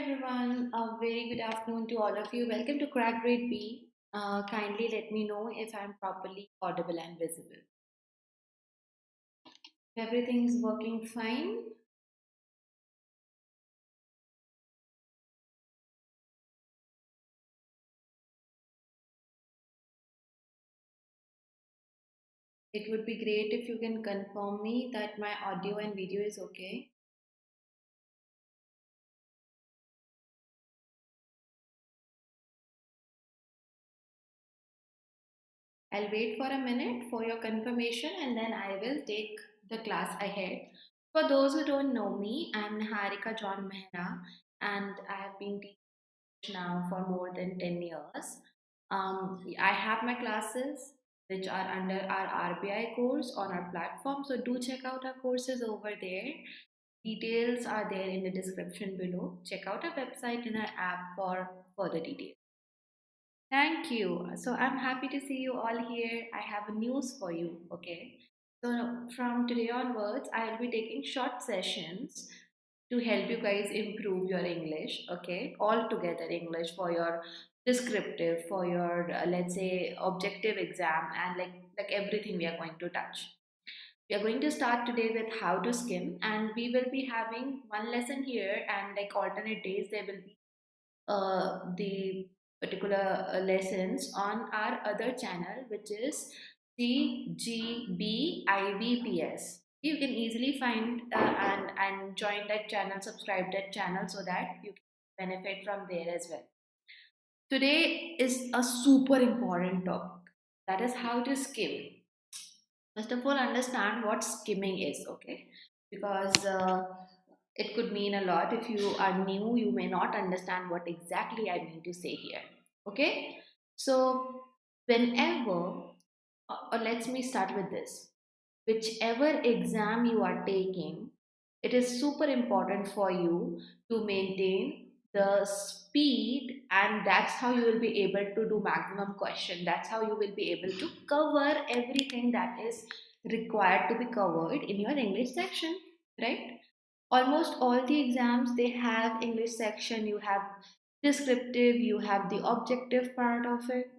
everyone, a very good afternoon to all of you. Welcome to CrackGradeB. Kindly let me know if I'm properly audible and visible. If everything is working fine, it would be great if you can confirm me that my audio and video is okay. I'll wait for a minute for your confirmation and then I will take the class ahead. For those who don't know me, I'm Niharika John Mehra and I have been teaching now for more than 10 years. I have my classes which are under our RBI course on our platform. So do check out our courses over there. Details are there in the description below. Check out our website and our app for further details. Thank you. So I'm happy to see you all here. I have a news for you. Okay. So from today onwards, I'll be taking short sessions to help you guys improve your English. Okay. All together English for your descriptive, for your let's say objective exam, and like everything we are going to touch. We are going to start today with how to skim, and we will be having one lesson here, and like alternate days there will be the particular lessons on our other channel, which is CGB IBPS. You can easily find and join that channel, subscribe that channel so that you can benefit from there as well. Today is a super important topic, that is how to skim. First of all, understand what skimming is, okay? Because it could mean a lot. If you are new, you may not understand what exactly I mean to say here, okay? So, whenever, or let's me start with this, whichever exam you are taking, it is super important for you to maintain the speed, and that's how you will be able to do maximum question. That's how you will be able to cover everything that is required to be covered in your English section, right? Almost all the exams they have English section. You have descriptive, you have the objective part of it.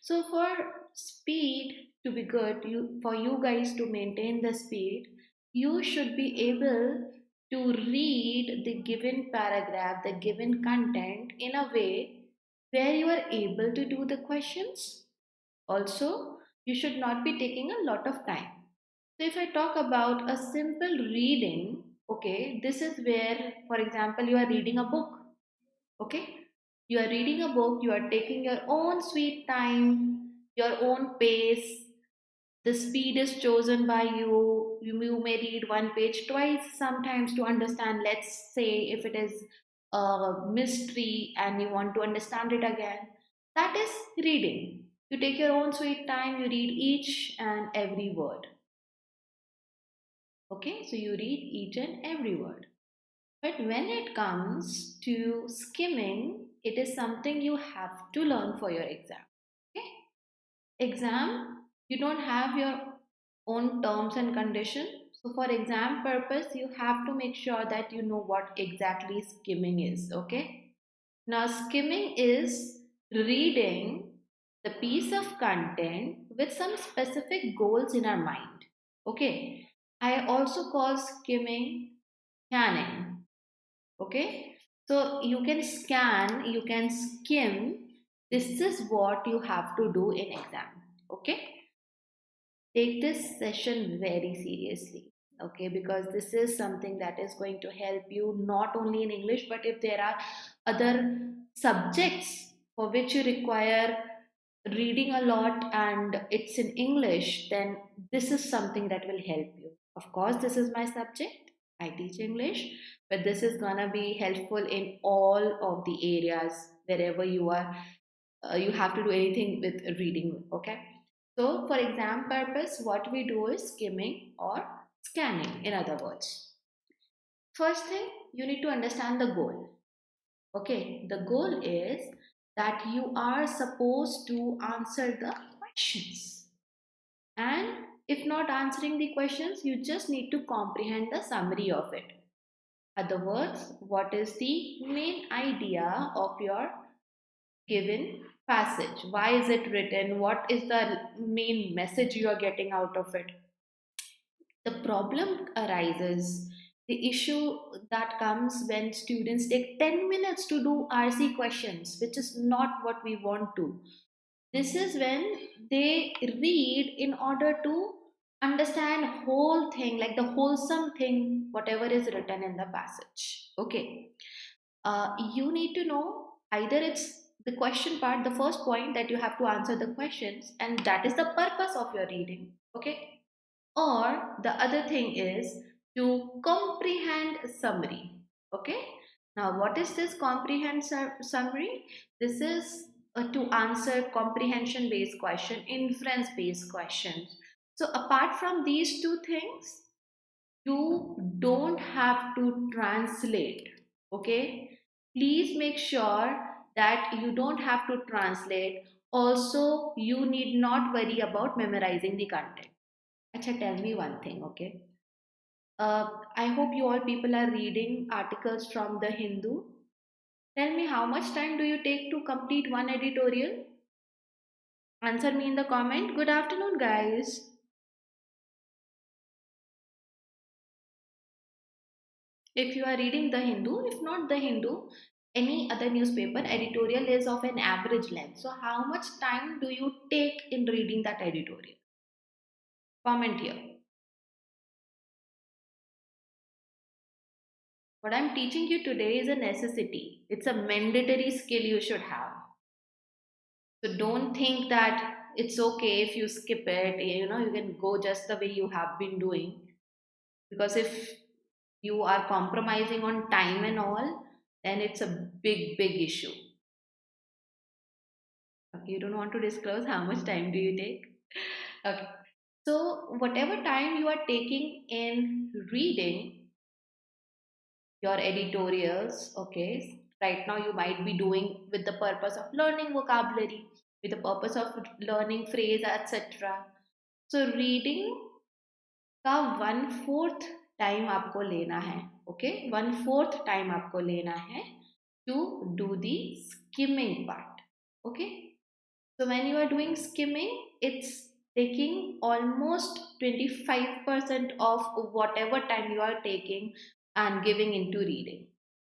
So for speed to be good, for you guys to maintain the speed, you should be able to read the given paragraph, the given content in a way where you are able to do the questions. Also, you should not be taking a lot of time. So if I talk about a simple reading, okay, this is where, for example, you are reading a book, okay? You are reading a book, you are taking your own sweet time, your own pace. The speed is chosen by you. You may read one page twice sometimes to understand. Let's say if it is a mystery and you want to understand it again, that is reading. You take your own sweet time, you read each and every word. Okay, so you read each and every word. But when it comes to skimming, it is something you have to learn for your exam. Okay, exam, you don't have your own terms and conditions. So for exam purpose, you have to make sure that you know what exactly skimming is. Okay, now skimming is reading the piece of content with some specific goals in our mind. Okay, I also call skimming scanning. Okay, so you can scan, you can skim. This is what you have to do in exam. Okay, take this session very seriously. Okay, because this is something that is going to help you not only in English, but if there are other subjects for which you require reading a lot and it's in English, then this is something that will help you. Of course, this is my subject, I teach English, but this is gonna be helpful in all of the areas wherever you are. You have to do anything with reading, okay? So for exam purpose, what we do is skimming or scanning, in other words. First thing, you need to understand the goal. Okay, the goal is that you are supposed to answer the questions. And if not answering the questions, you just need to comprehend the summary of it. Other words, what is the main idea of your given passage? Why is it written? What is the main message you are getting out of it? The problem arises, the issue that comes when students take 10 minutes to do RC questions, which is not what we want to. This is when they read in order to understand whole thing, like the wholesome thing, whatever is written in the passage. Okay. You need to know either it's the question part, the first point that you have to answer the questions, and that is the purpose of your reading. Okay, or the other thing is to comprehend summary. Okay, now what is this comprehend summary? This is to answer comprehension based question, inference based questions. So apart from these two things, you don't have to translate. Okay, please make sure that you don't have to translate. Also, you need not worry about memorizing the content. Acha, tell me one thing, okay? I hope you all people are reading articles from the Hindu. Tell me, how much time do you take to complete one editorial? Answer me in the comment. Good afternoon, guys. If you are reading the Hindu, if not the Hindu, any other newspaper, editorial is of an average length. So, how much time do you take in reading that editorial? Comment here. What I'm teaching you today is a necessity. It's a mandatory skill you should have. So don't think that it's okay if you skip it, you can go just the way you have been doing. Because if you are compromising on time and all, then it's a big, big issue. Okay, you don't want to disclose how much time do you take? Okay. So whatever time you are taking in reading your editorials, okay, right now you might be doing with the purpose of learning vocabulary, with the purpose of learning phrase, etc. So reading का 1/4 time आपको लेना है. Okay, 1/4 time आपको लेना है to do the skimming part. Okay, so when you are doing skimming, it's taking almost 25% of whatever time you are taking and giving into reading.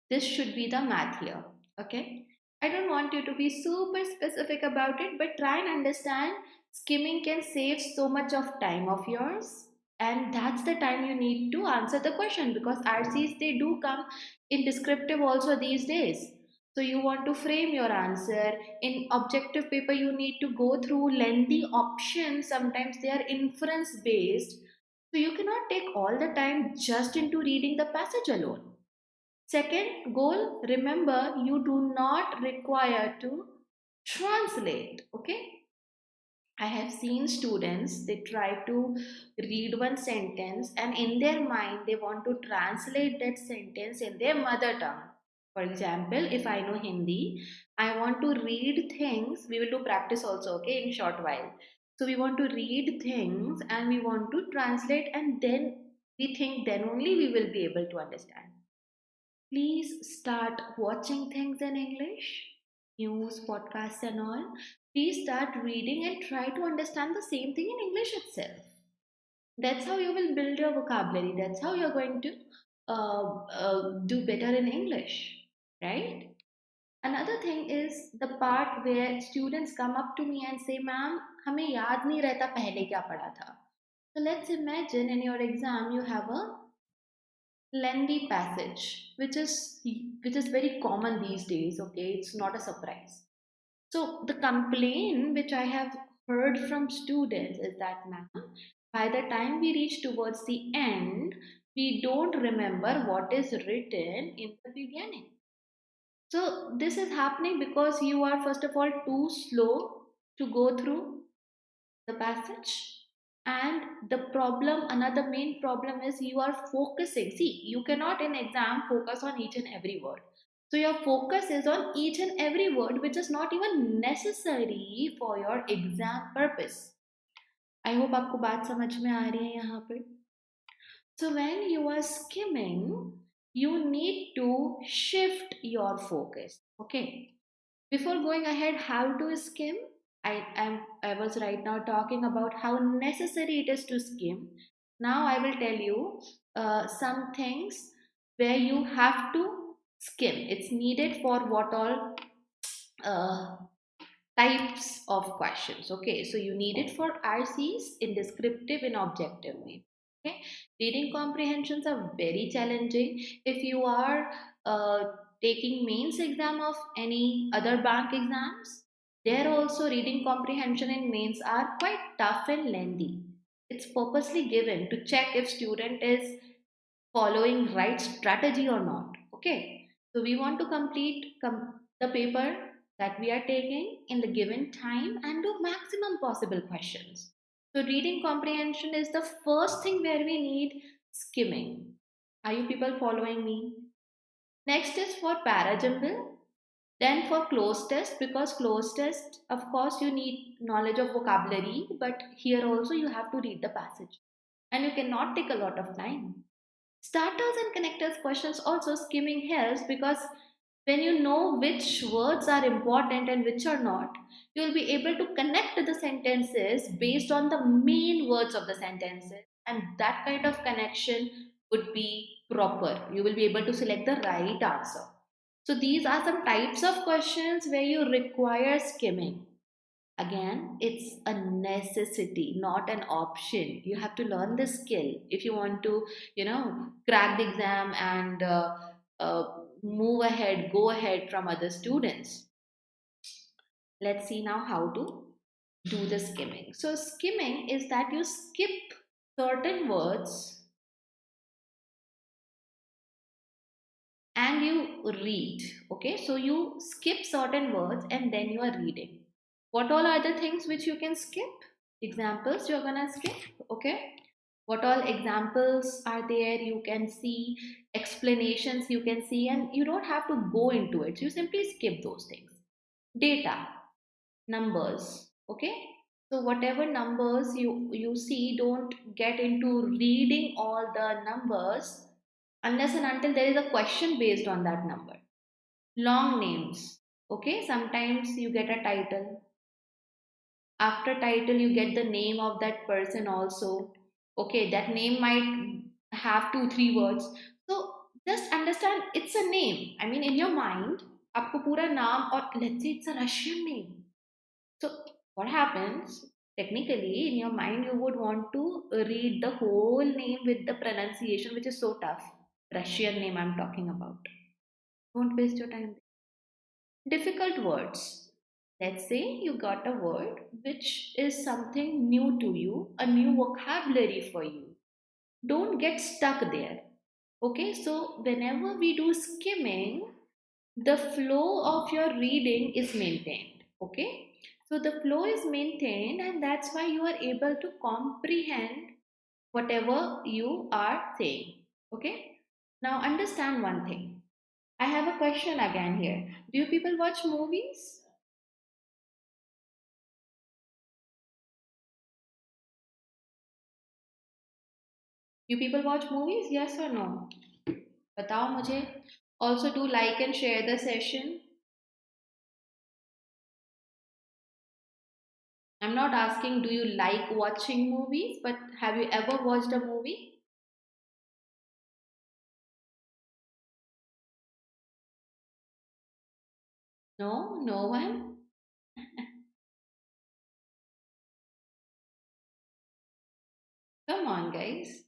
This should be the math here. Okay, I don't want you to be super specific about it, but try and understand skimming can save so much of time of yours, and that's the time you need to answer the question, because RCs, they do come in descriptive also these days. So you want to frame your answer in objective paper, you need to go through lengthy options, sometimes they are inference based, so you cannot take all the time just into reading the passage alone. Second goal, remember, you do not require to translate. Okay, I have seen students, they try to read one sentence and in their mind they want to translate that sentence in their mother tongue. For example, if I know Hindi, I want to read things, we will do practice also, okay, in short while. So we want to read things and we want to translate, and then we think then only we will be able to understand. Please start watching things in English, news, podcasts, and all. Please start reading and try to understand the same thing in English itself. That's how you will build your vocabulary. That's how you're going to do better in English, right? Another thing is the part where students come up to me and say, "Ma'am, हमें याद नहीं रहता पहले क्या पढ़ा था." So let's imagine in your exam you have a lengthy passage, which is very common these days. Okay, it's not a surprise. So the complaint which I have heard from students is that, ma'am, by the time we reach towards the end, we don't remember what is written in the beginning. So this is happening because you are first of all too slow to go through the passage, and the problem, another main problem is you are focusing. See, you cannot in exam focus on each and every word, so your focus is on each and every word which is not even necessary for your exam purpose. I hope आपको बात समझ में आ रही है यहाँ पे. So when you are skimming, you need to shift your focus. Okay. Before going ahead, how to skim? I was right now talking about how necessary it is to skim. Now I will tell you some things where you have to skim. It's needed for what all uh, types of questions. Okay, so you need it for RCs in descriptive and objective way. Okay, reading comprehensions are very challenging. If you are uh, taking mains exam of any other bank exams, there also reading comprehension and mains are quite tough and lengthy. It's purposely given to check if student is following right strategy or not. Okay, so we want to complete the paper that we are taking in the given time and do maximum possible questions. So reading comprehension is the first thing where we need skimming. Are you people following me? Next is for parajumble, then for closed test, because closed test, of course, you need knowledge of vocabulary, but here also you have to read the passage and you cannot take a lot of time. Starters and connectors questions also skimming helps, because when you know which words are important and which are not, you will be able to connect the sentences based on the main words of the sentences, and that kind of connection would be proper. You will be able to select the right answer. So these are some types of questions where you require skimming. Again, it's a necessity, not an option. You have to learn the skill if you want to, crack the exam and uh, move ahead, go ahead from other students. Let's see now how to do the skimming. So skimming is that you skip certain words and you read. Okay, so you skip certain words and then you are reading. What all are the things which you can skip? Examples you're gonna skip. Okay, what all examples are there? You can see explanations, you can see, and you don't have to go into it. You simply skip those things. Data, numbers. Okay, so whatever numbers you see, don't get into reading all the numbers unless and until there is a question based on that number. Long names. Okay, sometimes you get a title. After title you get the name of that person also. Okay, that name might have 2 3 words. So just understand it's a name. I mean, in your mind, आपको पूरा नाम, or let's say it's a Russian name. So what happens? Technically, in your mind, you would want to read the whole name with the pronunciation, which is so tough. Russian name I'm talking about. Don't waste your time. Difficult words. Let's say you got a word which is something new to you, a new vocabulary for you. Don't get stuck there. Okay, so whenever we do skimming, the flow of your reading is maintained. Okay, so the flow is maintained, and that's why you are able to comprehend whatever you are saying. Okay, now understand one thing. I have a question again here. Do you people watch movies? You people watch movies? Yes or no? बताओ मुझे. Also do like and share the session. I'm not asking do you like watching movies, but have you ever watched a movie? No, no one. Come on, guys.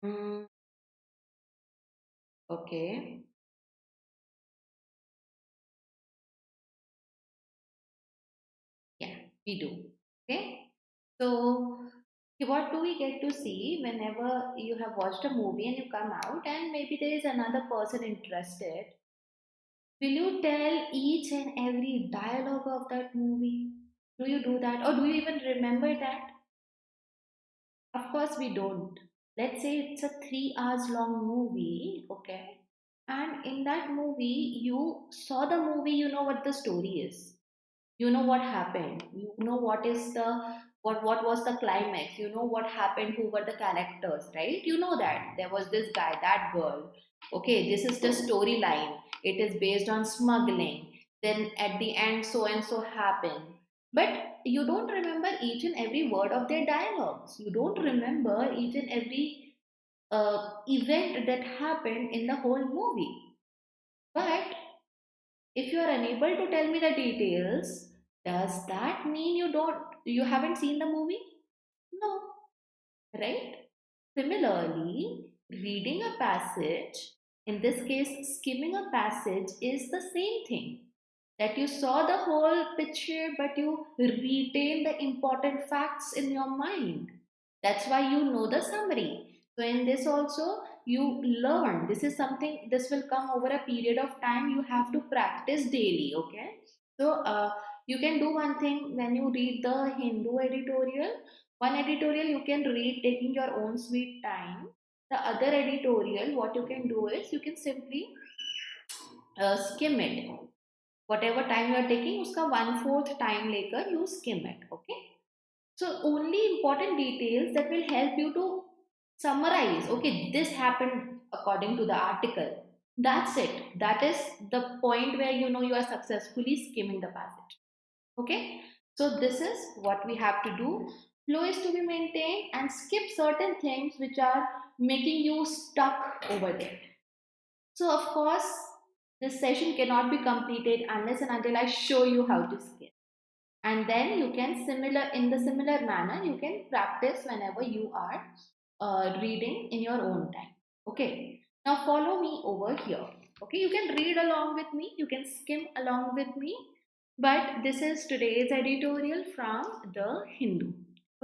Mm, okay. Yeah, we do. Okay. So, what do we get to see whenever you have watched a movie and you come out and maybe there is another person interested? Will you tell each and every dialogue of that movie? Do you do that? Or do you even remember that? Of course, we don't. Let's say it's a 3 hours long movie, okay? And in that movie, you saw the movie, you know what the story is. You know what happened. You know what was the climax. You know what happened, who were the characters, right? You know that there was this guy, that girl. Okay, this is the storyline. It is based on smuggling. Then at the end, so and so happened. But you don't remember each and every word of their dialogues. You don't remember each and every event that happened in the whole movie. But if you are unable to tell me the details, does that mean you haven't seen the movie? No, right? Similarly, reading a passage, in this case, skimming a passage, is the same thing. That you saw the whole picture, but you retain the important facts in your mind. That's why you know the summary. So, in this also, you learn. This is something, this will come over a period of time. You have to practice daily, okay? So, you can do one thing when you read the Hindu editorial. One editorial you can read taking your own sweet time. The other editorial, what you can do is you can simply skim it. Whatever time you are taking, uska 1/4 time लेकर you skim it. Okay. So only important details that will help you to summarize. Okay, this happened according to the article. That's it. That is the point where you know you are successfully skimming the passage. Okay. So this is what we have to do. Flow is to be maintained and skip certain things which are making you stuck over there. So of course, this session cannot be completed unless and until I show you how to skim. And then you can in the similar manner, you can practice whenever you are reading in your own time. Okay. Now follow me over here. Okay. You can read along with me. You can skim along with me. But this is today's editorial from the Hindu.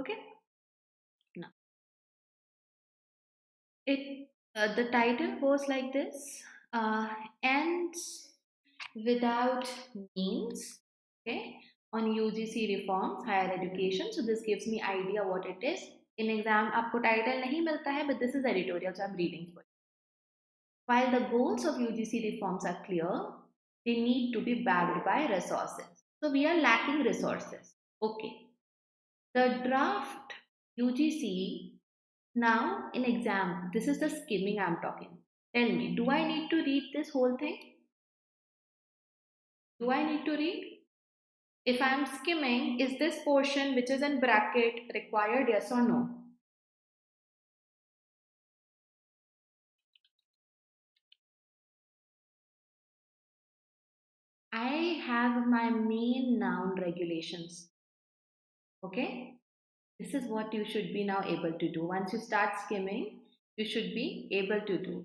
Okay. Now, the title goes like this: ends without means. Okay, on UGC reforms, higher education. So this gives me idea what it is. In exam, आपको title नहीं मिलता है, but this is editorial, so I'm reading for it. While the goals of UGC reforms are clear, they need to be backed by resources. So we are lacking resources. Okay. The draft UGC, now in exam, this is the skimming I'm talking. Tell me, do I need to read this whole thing? Do I need to read? If I am skimming, is this portion which is in bracket required, yes or no? I have my main noun regulations. Okay? This is what you should be now able to do. Once you start skimming, you should be able to do.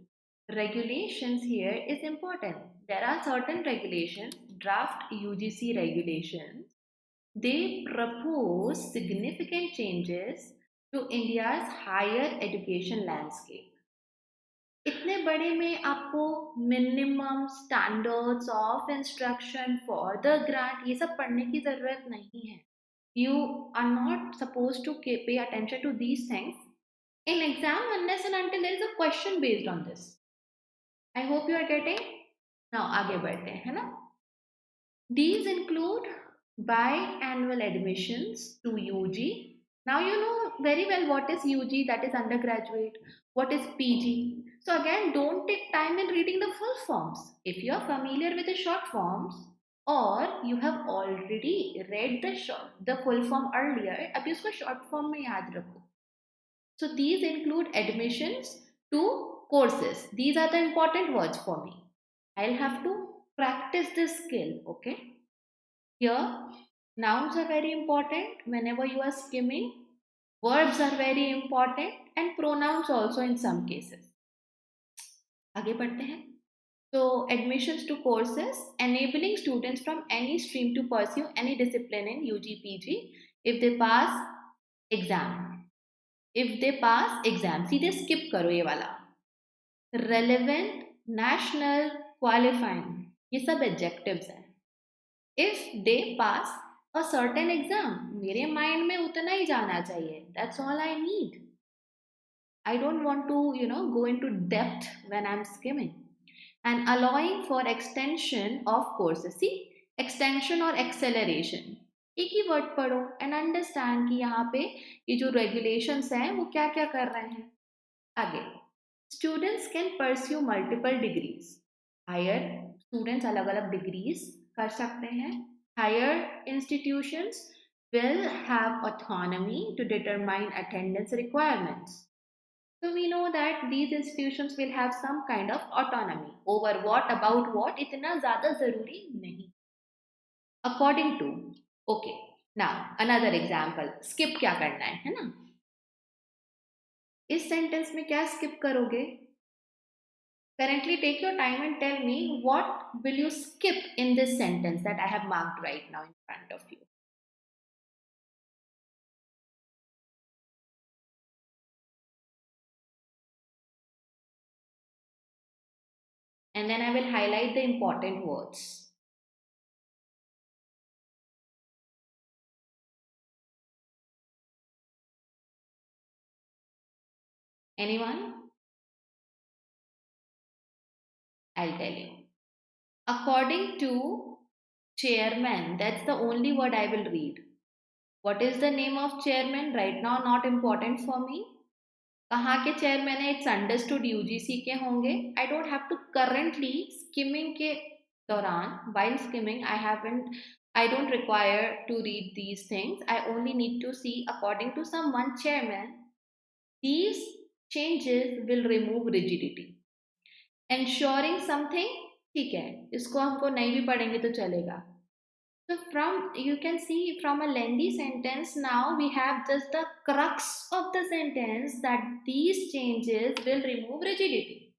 Regulations here is important. There are certain regulations, draft UGC regulations. They propose significant changes to India's higher education landscape. इतने बड़े में आपको minimum standards of instruction for the grant ये सब पढ़ने की जरूरत नहीं है. You are not supposed to pay attention to these things in exam unless and until there is a question based on this. I hope you are getting. Now आगे बढ़ते हैं, है ना? These include biannual admissions to UG. Now you know very well what is UG, that is undergraduate, what is PG. So again, don't take time in reading the full forms. If you are familiar with the short forms or you have already read the full form earlier, अब उसको short form में याद रखो. So these include admissions to courses. These are the important words for me. I'll have to practice this skill, okay? Here, nouns are very important whenever you are skimming. Verbs are very important and pronouns also in some cases. आगे बढ़ते हैं. So, admissions to courses enabling students from any stream to pursue any discipline in UG PG if they pass exam. If they pass exam, सीधे skip करो ये वाला. Relevant, national, qualifying, ये सब adjectives हैं. If they pass a certain exam, मेरे mind में उतना ही जाना चाहिए. That's all I need. I don't want to, go into depth when I'm skimming. And allowing for extension of courses. See, extension और acceleration, एक ही word पढ़ो and understand कि यहाँ पे ये जो रेगुलेशंस हैं वो क्या क्या कर रहे हैं. आगे, students can pursue multiple degrees. Higher students अलग अलग डिग्रीज कर सकते हैं. Higher institutions will have autonomy to determine attendance requirements. So we know that these institutions will have some kind of autonomy over what, about what, इतना ज़्यादा ज़रूरी नहीं. According to, okay, now another example, skip क्या करना है ना. इस sentence में क्या skip करोगे? Currently take your time and tell me what will you skip in this sentence that I have marked right now in front of you. And then I will highlight the important words. Anyone? I'll tell you. According to chairman, that's the only word I will read. What is the name of chairman? Right now, not important for me. कहाँ के chairman है? It's understood UGC के होंगे. I don't have to currently skimming के दौरान, while skimming, I don't require to read these things. I only need to see according to someone chairman. These changes will remove rigidity. Ensuring something, ठीक है, इसको हमको नहीं भी पढ़ेंगे तो चलेगा. So you can see from a lengthy sentence, now we have just the crux of the sentence that these changes will remove rigidity.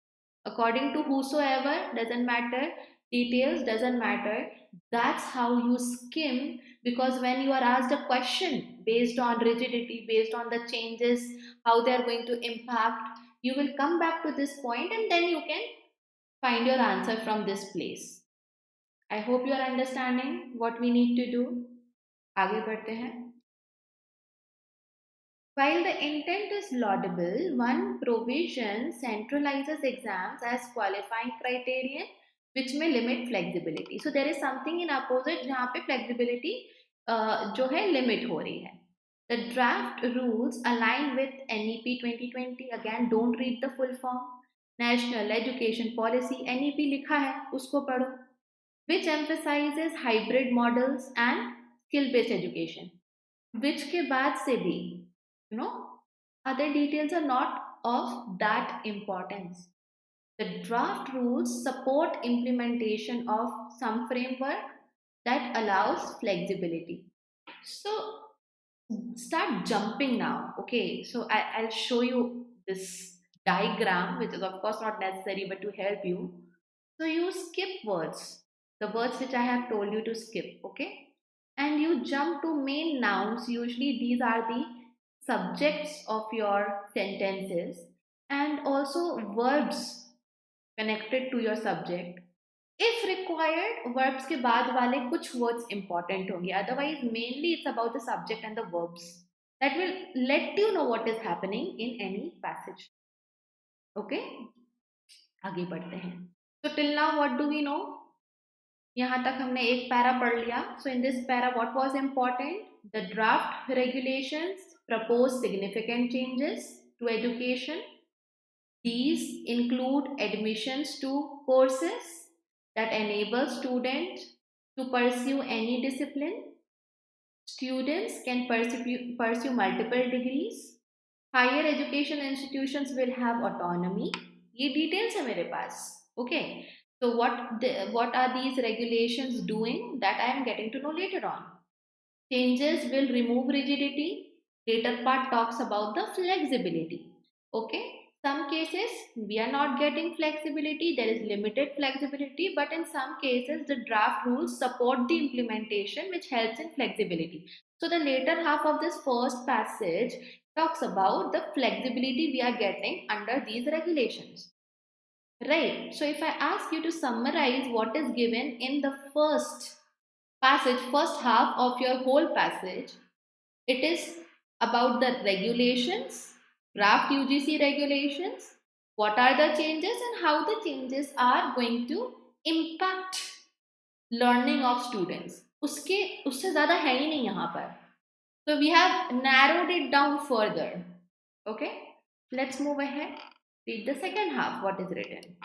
According to whosoever, doesn't matter, details doesn't matter. That's how you skim, because when you are asked a question based on rigidity, based on the changes, how they are going to impact, you will come back to this point and then you can find your answer from this place. I hope you are understanding what we need to do. आगे बढ़ते हैं. While the intent is laudable, one provision centralizes exams as qualifying criterion, which may limit flexibility. So there is something in opposite जहाँ पे flexibility जो है limit हो रही है. The draft rules align with NEP 2020. Again, don't read the full form. National Education Policy, NEP लिखा है, उसको पढ़ो. Which emphasizes hybrid models and skill-based education. Which के बाद से भी, you know, other details are not of that importance. The draft rules support implementation of some framework that allows flexibility. So start jumping now. Okay, so I'll show you this diagram, which is of course not necessary, but to help you. So you skip words, the words which I have told you to skip, okay? And you jump to main nouns. Usually these are the subjects of your sentences, and also verbs connected to your subject. If required, verbs के बाद वाले कुछ words important होंगे. Otherwise, mainly it's about the subject and the verbs that will let you know what is happening in any passage. Okay? आगे बढ़ते हैं. So till now, what do we know? यहाँ तक हमने एक पैरा पढ़ लिया. So in this para, what was important? The draft regulations propose significant changes to education. These include admissions to courses that enable students to pursue any discipline. Students can pursue multiple degrees. Higher education institutions will have autonomy. ये details है मेरे पास. Okay. So what are these regulations doing? That I am getting to know later on. Changes will remove rigidity. Later part talks about the flexibility. Okay. Some cases we are not getting flexibility, there is limited flexibility, but in some cases the draft rules support the implementation, which helps in flexibility. So the later half of this first passage talks about the flexibility we are getting under these regulations. Right. So if I ask you to summarize what is given in the first passage, first half of your whole passage, it is about the regulations, draft UGC regulations, what are the changes and how the changes are going to impact learning of students. उससे ज़्यादा है ही नहीं यहाँ पर. So we have narrowed it down further. Okay, let's move ahead. Read the second half, what is written.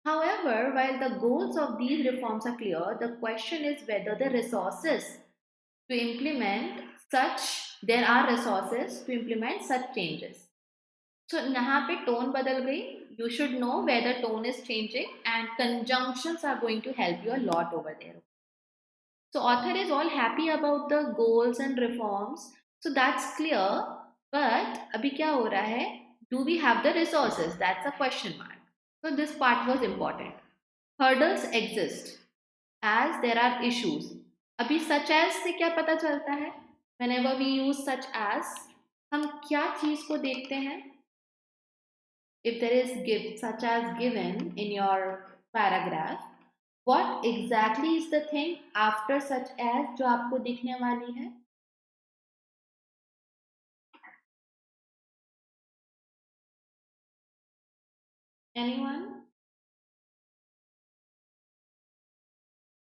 However, while the goals of these reforms are clear, the question is whether the resources to implement there are resources to implement such changes. So यहाँ पे tone बदल गई. You should know where the tone is changing, and conjunctions are going to help you a lot over there. So author is all happy about the goals and reforms. So that's clear. But अभी क्या हो रहा है? Do we have the resources? That's a question mark. So this part was important. Hurdles exist as there are issues. अभी such as से क्या पता चलता है? Whenever we use such as, हम क्या चीज को देखते हैं? If there is such as given in your paragraph, what exactly is the thing after such as जो आपको दिखने वाली है? Anyone?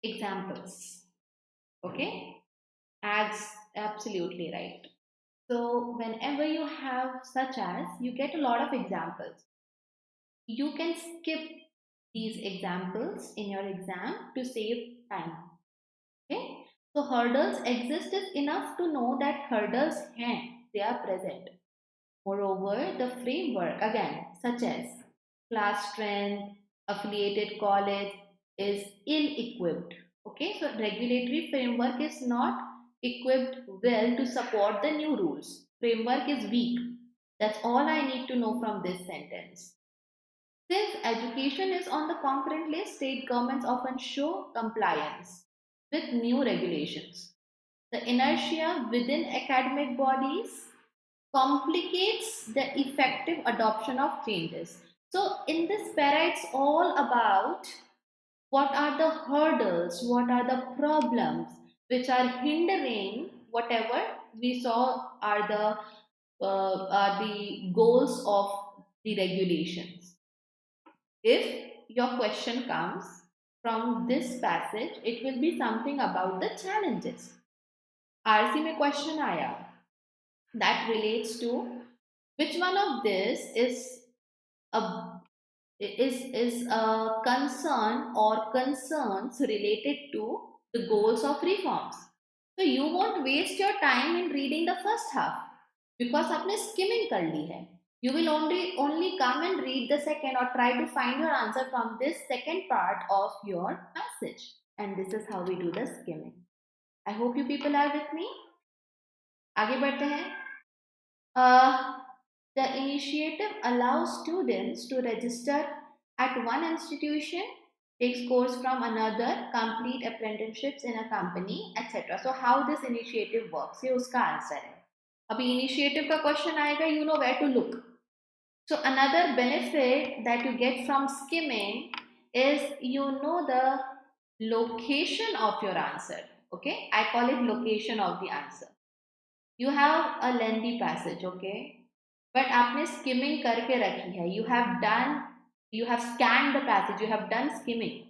Examples. Okay, absolutely right. So whenever you have such as, you get a lot of examples. You can skip these examples in your exam to save time. Okay, so hurdles exist is enough to know that hurdles हैं, they are present. Moreover, the framework again, such as class strength, affiliated college, is ill-equipped. Okay, so regulatory framework is not equipped well to support the new rules. Framework is weak. That's all I need to know from this sentence. Since education is on the concurrent list, state governments often show compliance with new regulations. The inertia within academic bodies complicates the effective adoption of changes. So in this para, it's all about what are the hurdles, what are the problems which are hindering whatever we saw are the goals of the regulations. If your question comes from this passage, it will be something about the challenges. RC में question आया that relates to which one of this is a concern or concerns related to the goals of reforms. So you won't waste your time in reading the first half because आपने skimming कर ली है. You will only come and read the second or try to find your answer from this second part of your passage. And this is how we do the skimming. I hope you people are with me. आगे बढ़ते हैं. The initiative allows students to register at one institution, take course from another, complete apprenticeships in a company, etc. So how this initiative works? ये उसका answer है. अभी initiative का question आएगा, you know where to look. So another benefit that you get from skimming is you know the location of your answer. Okay, I call it location of the answer. You have a lengthy passage, okay, but आपने skimming करके रखी है. You have scanned the passage. You have done skimming.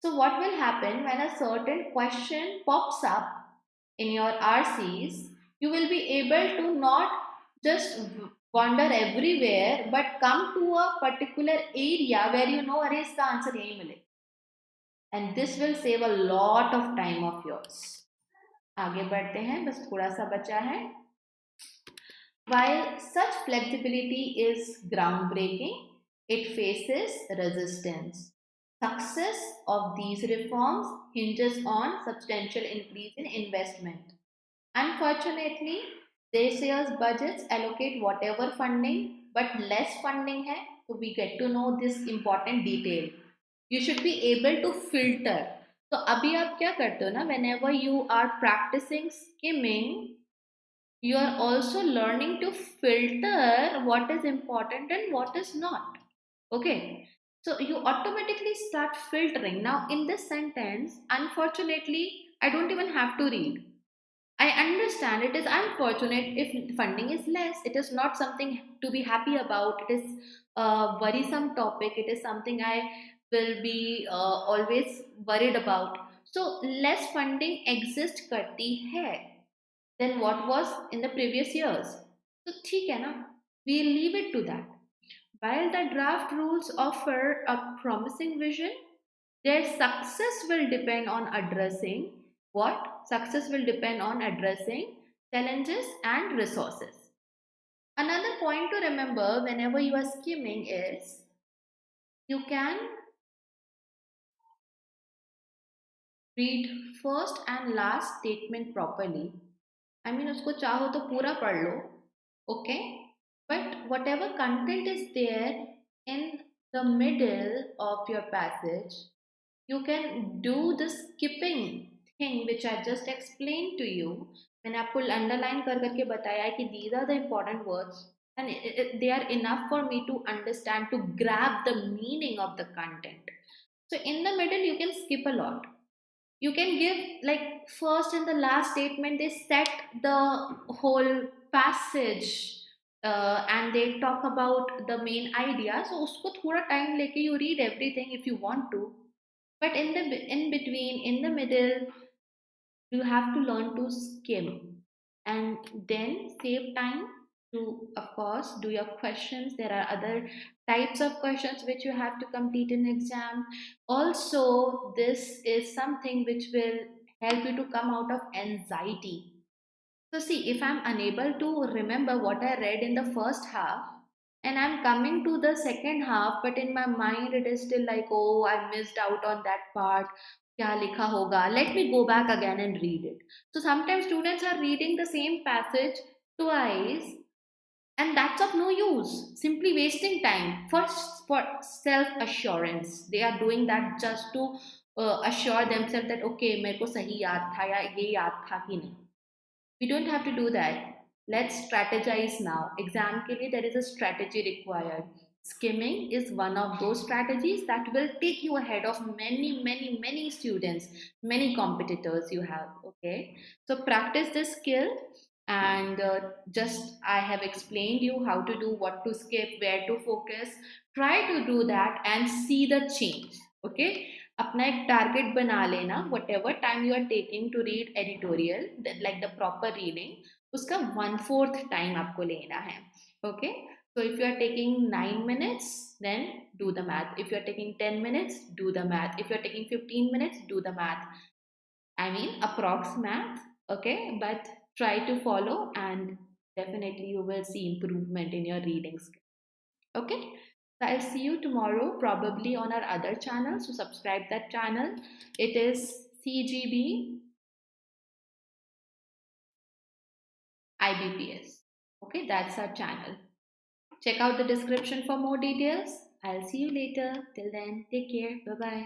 So what will happen when a certain question pops up in your RCs? You will be able to not just wander everywhere, but come to a particular area where you know अरे इसका answer यही मिले. And this will save a lot of time of yours. आगे बढ़ते हैं, बस थोड़ा सा बचा है. While such flexibility is groundbreaking, it faces resistance. Success of these reforms hinges on substantial increase in investment. Unfortunately, naysayers' budgets allocate whatever funding, but less funding है, so we get to know this important detail. You should be able to filter. तो अभी आप क्या करते हो ना, whenever you are practicing skimming, you are also learning to filter what is important and what is not. Okay, so you automatically start filtering. Now in this sentence, unfortunately, I don't even have to read. I understand it is unfortunate if funding is less. It is not something to be happy about. It is a worrisome topic. It is something I will be always worried about. So less funding exist करती है than what was in the previous years. So ठीक है ना, we leave it to that. While the draft rules offer a promising vision, their success will depend on addressing what? Success will depend on addressing challenges and resources. Another point to remember whenever you are skimming is you can read first and last statement properly. I mean, उसको चाहो तो पूरा पढ़ लो, okay? But whatever content is there in the middle of your passage, you can do the skipping thing which I just explained to you. मैंने आपको underline कर करके बताया है कि these are the important words and they are enough for me to understand, to grab the meaning of the content. So in the middle you can skip a lot. You can give like first and the last statement, they set the whole passage and they talk about the main idea. So usko thoda time leke you read everything if you want to, but in the in between, in the middle, you have to learn to skim and then save time to, of course, do your questions. There are other types of questions which you have to complete in exam. Also, this is something which will help you to come out of anxiety. So see, if I'm unable to remember what I read in the first half and I'm coming to the second half, but in my mind it is still like, oh, I missed out on that part. क्या लिखा होगा? Let me go back again and read it. So sometimes students are reading the same passage twice, and that's of no use. Simply wasting time for self assurance. They are doing that just to assure themselves that okay, मेरे को सही याद था या ये याद था कि नहीं. We don't have to do that. Let's strategize now. Exam के लिए there is a strategy required. Skimming is one of those strategies that will take you ahead of many students, many competitors you have. Okay, so practice this skill, and just I have explained you how to do, what to skip, where to focus. Try to do that and see the change. Okay, अपना एक target बना लेना, whatever time you are taking to read editorial, like the proper reading, उसका 1/4 time आपको लेना है. Okay, so if you are taking 9 minutes, then do the math. If you are taking 10 minutes, do the math. If you are taking 15 minutes, do the math. I mean approx math. Okay, but try to follow and definitely you will see improvement in your reading skill. Okay, so I'll see you tomorrow probably on our other channel, so subscribe that channel. It is CGB IBPS. Okay, that's our channel. Check out the description for more details. I'll see you later. Till then, take care. Bye bye.